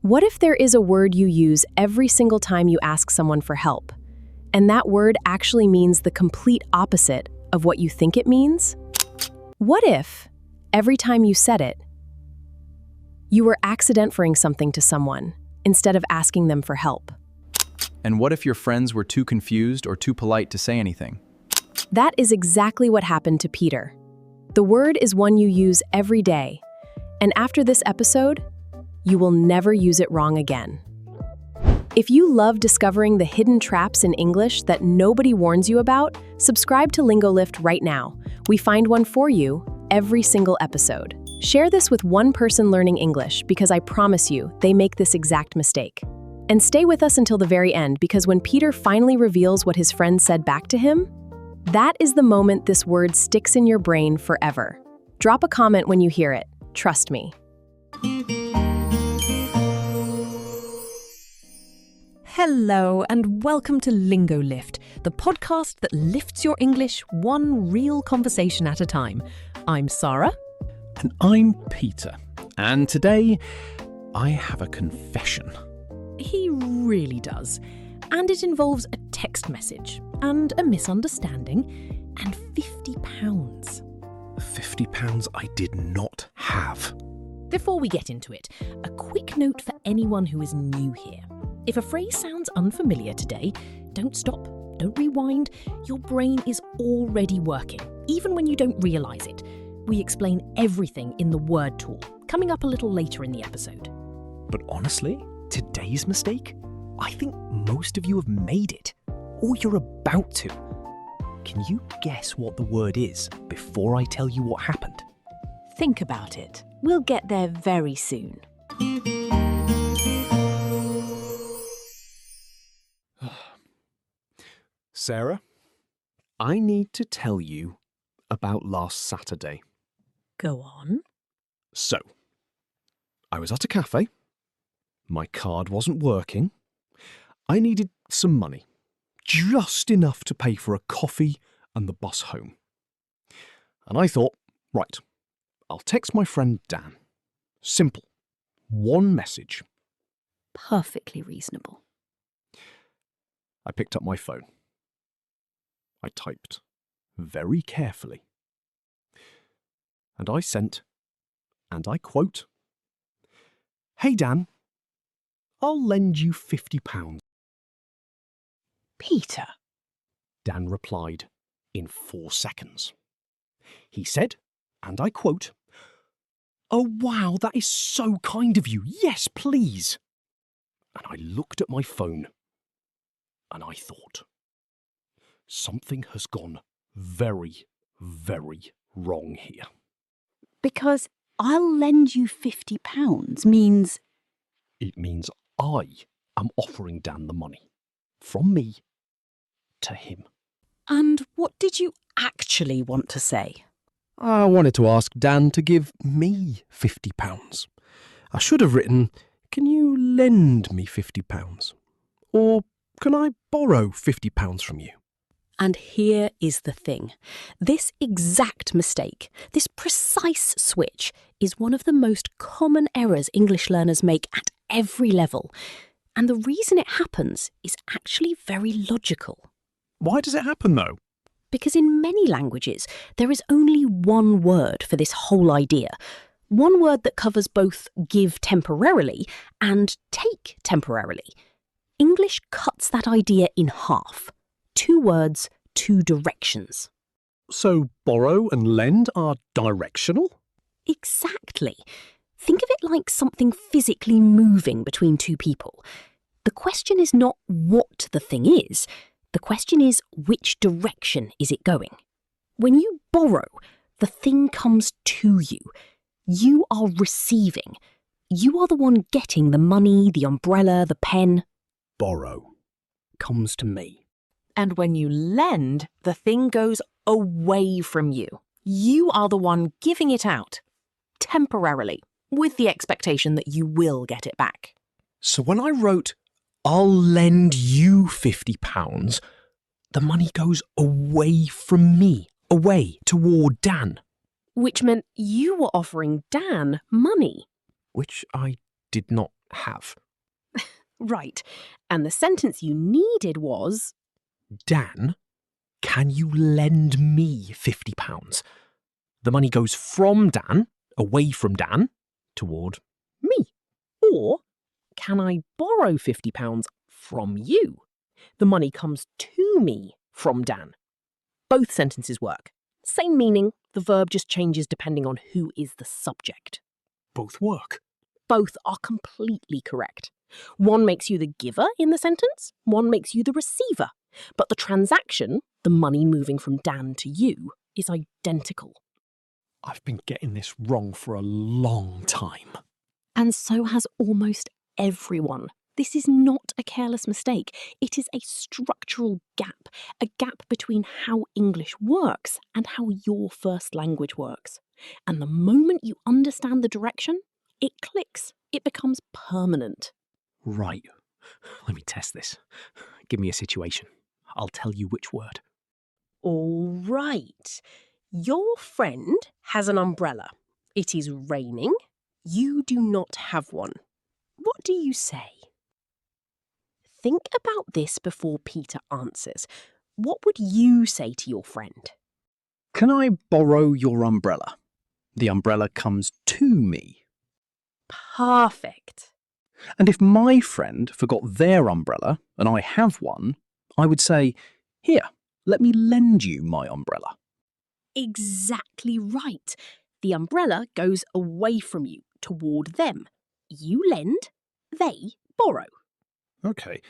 What if there is a word you use every single time you ask someone for help, and that word actually means the complete opposite of what you think it means? What if, every time you said it, you were accident-ing something to someone instead of asking them for help? And what if your friends were too confused or too polite to say anything? That is exactly what happened to Peter. The word is one you use every day, and after this episode, you will never use it wrong again. If you love discovering the hidden traps in English that nobody warns you about, subscribe to LingoLift right now. We find one for you every single episode. Share this with one person learning English because I promise you, they make this exact mistake. And stay with us until the very end because when Peter finally reveals what his friend said back to him, that is the moment this word sticks in your brain forever. Drop a comment when you hear it. Trust me. Hello and welcome to LingoLift, the podcast that lifts your English one real conversation at a time. I'm Sara. And I'm Peter. And today, I have a confession. He really does. And it involves a text message and a misunderstanding and £50. £50 I did not have. Before we get into it, a quick note for anyone who is new here. If a phrase sounds unfamiliar today, don't stop, don't rewind. Your brain is already working, even when you don't realise it. We explain everything in the word tool, coming up a little later in the episode. But honestly, today's mistake, I think most of you have made it, or you're about to. Can you guess what the word is before I tell you what happened? Think about it. We'll get there very soon. Sarah, I need to tell you about last Saturday. Go on. So, I was at a cafe. My card wasn't working. I needed some money, just enough to pay for a coffee and the bus home. And I thought, right, I'll text my friend Dan. Simple. One message. Perfectly reasonable. I picked up my phone. I typed very carefully. And I sent, and I quote, "Hey Dan, I'll lend you £50. Peter. Dan replied in 4 seconds. He said, and I quote, "Oh wow, that is so kind of you. Yes, please." And I looked at my phone and I thought, something has gone very, very wrong here. Because I'll lend you £50 means... It means I am offering Dan the money. From me to him. And what did you actually want to say? I wanted to ask Dan to give me £50. I should have written, "Can you lend me £50? Or can I borrow £50 from you?" And here is the thing. This exact mistake, this precise switch, is one of the most common errors English learners make at every level. And the reason it happens is actually very logical. Why does it happen though? Because in many languages, there is only one word for this whole idea. One word that covers both give temporarily and take temporarily. English cuts that idea in half. 2 words, 2 directions. So borrow and lend are directional? Exactly. Think of it like something physically moving between 2 people. The question is not what the thing is. The question is which direction is it going. When you borrow, the thing comes to you. You are receiving. You are the one getting the money, the umbrella, the pen. Borrow comes to me. And when you lend, the thing goes away from you. You are the one giving it out, temporarily, with the expectation that you will get it back. So when I wrote, "I'll lend you £50, the money goes away from me, away toward Dan. Which meant you were offering Dan money. Which I did not have. Right. And the sentence you needed was, Dan, can you lend me £50? The money goes from Dan, away from Dan, toward me. Or, can I borrow £50 from you? The money comes to me from Dan. Both sentences work. Same meaning, the verb just changes depending on who is the subject. Both work. Both are completely correct. One makes you the giver in the sentence, one makes you the receiver. But the transaction, the money moving from Dan to you, is identical. I've been getting this wrong for a long time. And so has almost everyone. This is not a careless mistake. It is a structural gap, a gap between how English works and how your first language works. And the moment you understand the direction, it clicks. It becomes permanent. Right. Let me test this. Give me a situation. I'll tell you which word. All right. Your friend has an umbrella. It is raining. You do not have one. What do you say? Think about this before Peter answers. What would you say to your friend? Can I borrow your umbrella? The umbrella comes to me. Perfect. And if my friend forgot their umbrella and I have one, I would say, here, let me lend you my umbrella. Exactly right. The umbrella goes away from you, toward them. You lend, they borrow. Okay,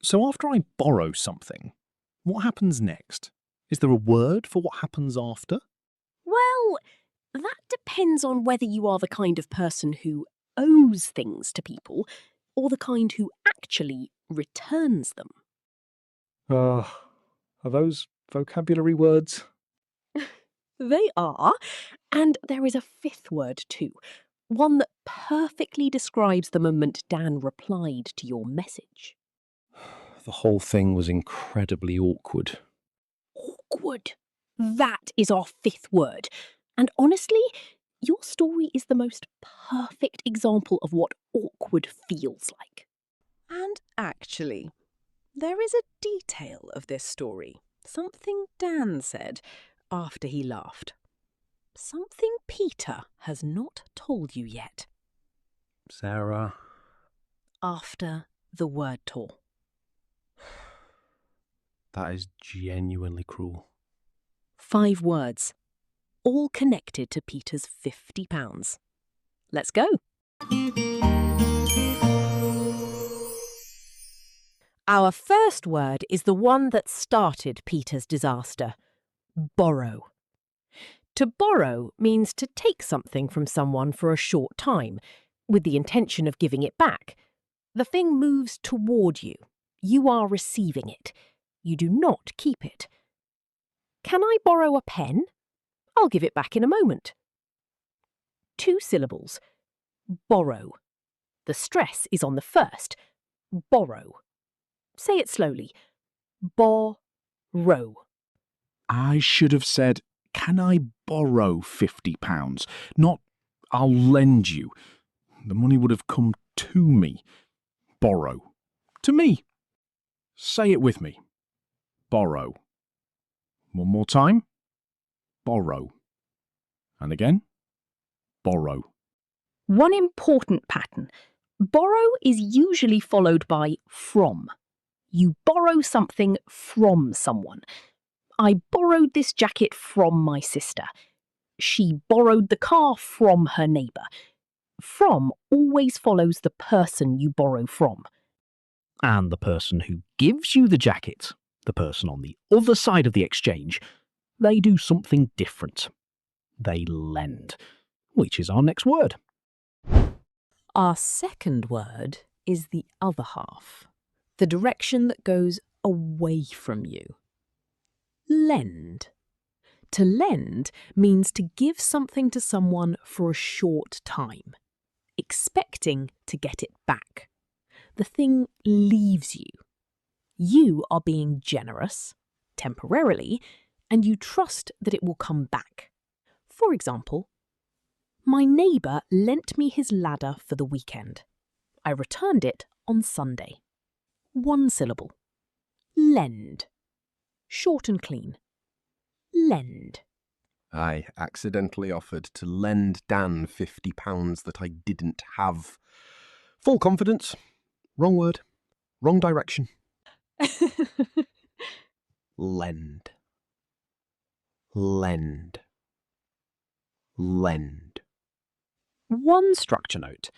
so after I borrow something, what happens next? Is there a word for what happens after? Well, that depends on whether you are the kind of person who owes things to people or the kind who actually returns them. Are those vocabulary words? They are, and there is a fifth word too, one that perfectly describes the moment Dan replied to your message. The whole thing was incredibly awkward. Awkward. That is our fifth word. And honestly, your story is the most perfect example of what awkward feels like. And actually, there is a detail of this story, something Dan said after he laughed. Something Peter has not told you yet. Sarah. After the word tour. That is genuinely cruel. 5 words, all connected to Peter's £50. Let's go. Our first word is the one that started Peter's disaster. Borrow. To borrow means to take something from someone for a short time, with the intention of giving it back. The thing moves toward you. You are receiving it. You do not keep it. Can I borrow a pen? I'll give it back in a moment. 2 syllables. Borrow. The stress is on the first. Borrow. Say it slowly. Borrow. I should have said, can I borrow £50? Not, I'll lend you. The money would have come to me. Borrow. To me. Say it with me. Borrow. One more time. Borrow. And again. Borrow. One important pattern. Borrow is usually followed by from. You borrow something from someone. I borrowed this jacket from my sister. She borrowed the car from her neighbour. From always follows the person you borrow from. And the person who gives you the jacket, the person on the other side of the exchange, they do something different. They lend, which is our next word. Our second word is the other half, the direction that goes away from you. Lend. To lend means to give something to someone for a short time, expecting to get it back. The thing leaves you. You are being generous, temporarily, and you trust that it will come back. For example, my neighbour lent me his ladder for the weekend. I returned it on Sunday. One syllable. Lend. Short and clean. Lend. I accidentally offered to lend Dan £50 that I didn't have. Full confidence. Wrong word. Wrong direction. Lend. Lend. Lend. One structure note.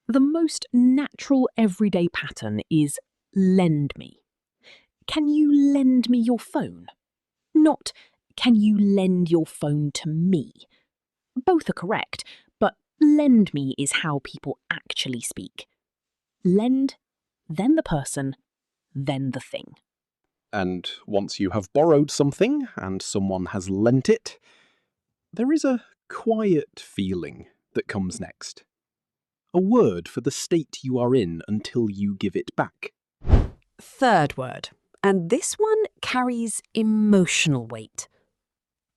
The most natural everyday pattern is lend me. Can you lend me your phone? Not, can you lend your phone to me? Both are correct, but lend me is how people actually speak. Lend, then the person, then the thing. And once you have borrowed something and someone has lent it, there is a quiet feeling that comes next. A word for the state you are in until you give it back. Third word, and this one carries emotional weight.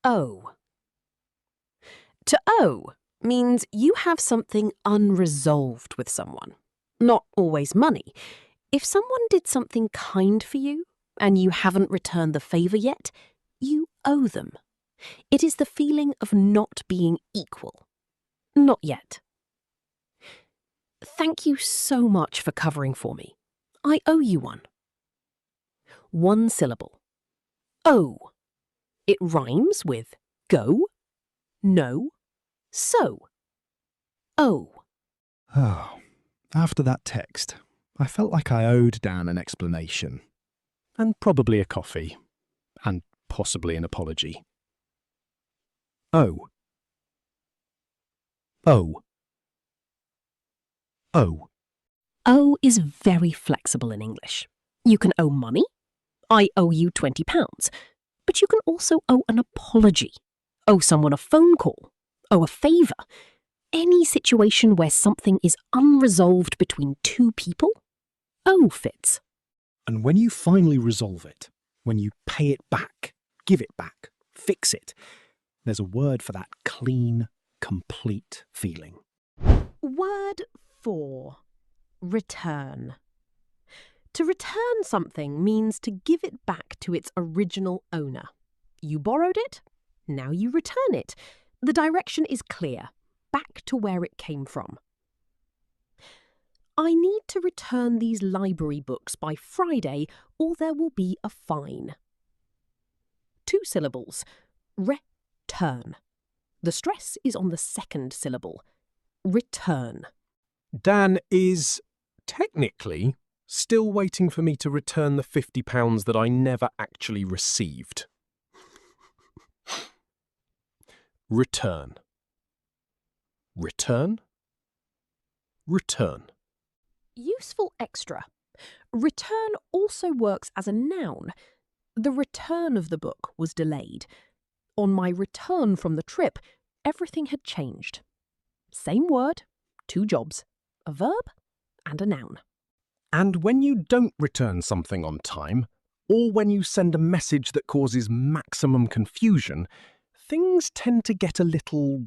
Owe. To owe means you have something unresolved with someone. Not always money. If someone did something kind for you and you haven't returned the favour yet, you owe them. It is the feeling of not being equal. Not yet. Thank you so much for covering for me. I owe you one. One syllable. Owe. It rhymes with go, no, so. Owe. Oh, after that text, I felt like I owed Dan an explanation. And probably a coffee. And possibly an apology. Oh. Oh. Oh. Owe is very flexible in English. You can owe money. I owe you £20. But you can also owe an apology, owe someone a phone call, owe a favour. Any situation where something is unresolved between two people, owe fits. And when you finally resolve it, when you pay it back, give it back, fix it, there's a word for that clean, complete feeling. Word 4. Return. To return something means to give it back to its original owner. You borrowed it, now you return it. The direction is clear, back to where it came from. I need to return these library books by Friday or there will be a fine. 2 syllables. Return. The stress is on the second syllable. Return. Dan is, technically, still waiting for me to return the £50 that I never actually received. Return. Return. Return. Useful extra. Return also works as a noun. The return of the book was delayed. On my return from the trip, everything had changed. Same word, 2 jobs, a verb and a noun. And when you don't return something on time, or when you send a message that causes maximum confusion, things tend to get a little...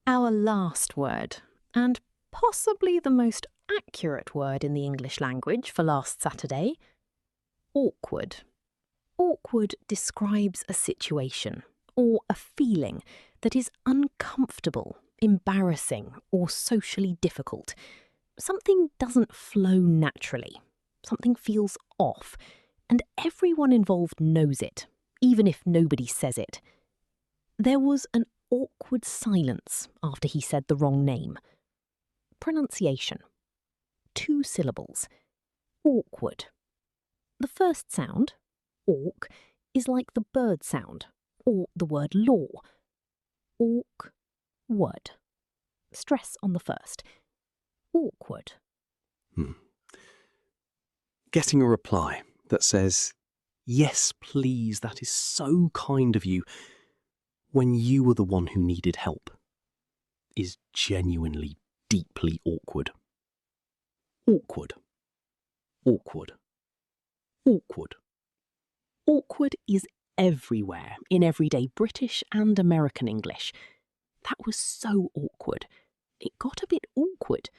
Our last word, and possibly the most accurate word in the English language for last Saturday, awkward. Awkward describes a situation or a feeling that is uncomfortable, embarrassing, or socially difficult. Something doesn't flow naturally. Something feels off, and everyone involved knows it, even if nobody says it. There was an awkward silence after he said the wrong name. Pronunciation. 2 syllables. Awkward. The first sound, awk, is like the bird sound, or the word law. Awkward. Stress on the first. Awkward. Getting a reply that says, "Yes, please, that is so kind of you," when you were the one who needed help, is genuinely, deeply awkward. Awkward. Awkward. Awkward. Awkward is everywhere in everyday British and American English. That was so awkward. It got a bit awkward.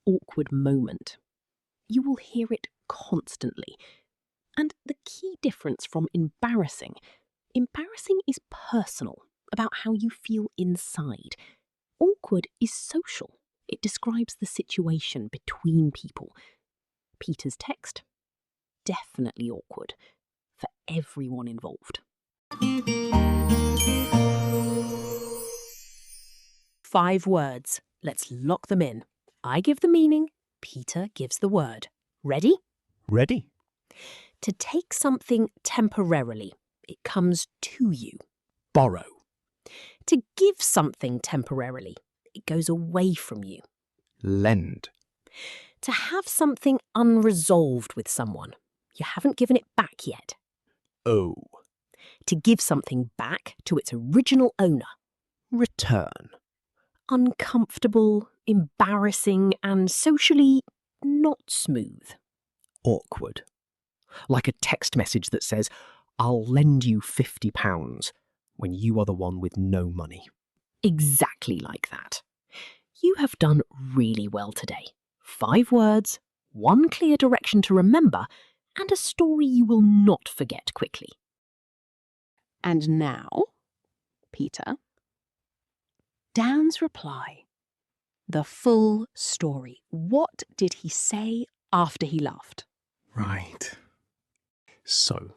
awkward moment. You will hear it constantly. And the key difference from embarrassing is personal, about how you feel inside. Awkward is social. It describes the situation between people. Peter's text? Definitely awkward for everyone involved. 5 words. Let's lock them in. I give the meaning, Peter gives the word. Ready? Ready? To take something temporarily. It comes to you. Borrow. To give something temporarily. It goes away from you. Lend. To have something unresolved with someone. You haven't given it back yet. Owe. To give something back to its original owner. Return. Uncomfortable, embarrassing, and socially not smooth. Awkward. Like a text message that says, I'll lend you £50 when you are the one with no money. Exactly like that. You have done really well today. 5 words, 1 clear direction to remember, and a story you will not forget quickly. And now, Peter, Dan's reply. The full story. What did he say after he laughed? Right. So,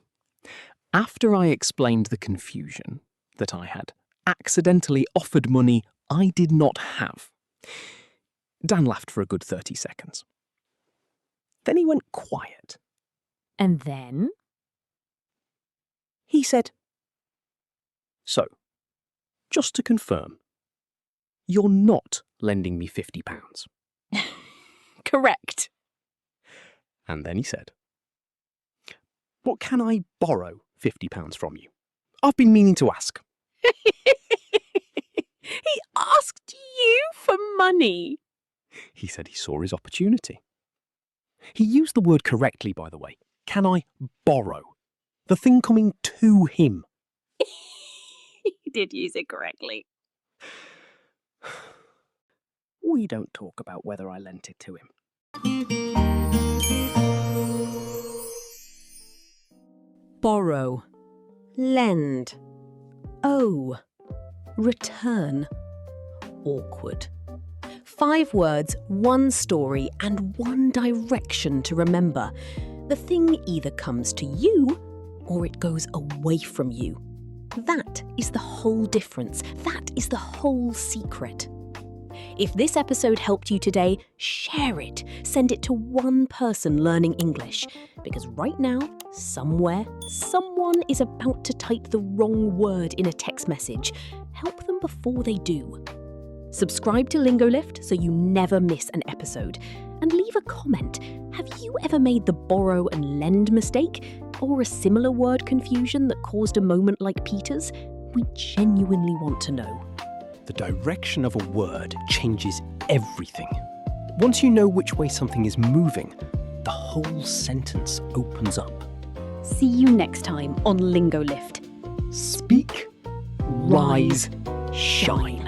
after I explained the confusion that I had accidentally offered money I did not have, Dan laughed for a good 30 seconds. Then he went quiet. And then? He said, So, just to confirm, you're not lending me £50. Correct. And then he said, But can I borrow £50 from you? I've been meaning to ask. He asked you for money. He said he saw his opportunity. He used the word correctly, by the way. Can I borrow? The thing coming to him. He did use it correctly. We don't talk about whether I lent it to him. Borrow. Lend. Owe. Return. Awkward. 5 words, 1 story, and 1 direction to remember. The thing either comes to you or it goes away from you. That is the whole difference. That is the whole secret. If this episode helped you today, share it. Send it to 1 person learning English. Because right now, somewhere, someone is about to type the wrong word in a text message. Help them before they do. Subscribe to LingoLift so you never miss an episode. And leave a comment. Have you ever made the borrow and lend mistake? Or a similar word confusion that caused a moment like Peter's? We genuinely want to know. The direction of a word changes everything. Once you know which way something is moving, the whole sentence opens up. See you next time on LingoLift. Speak, rise, shine.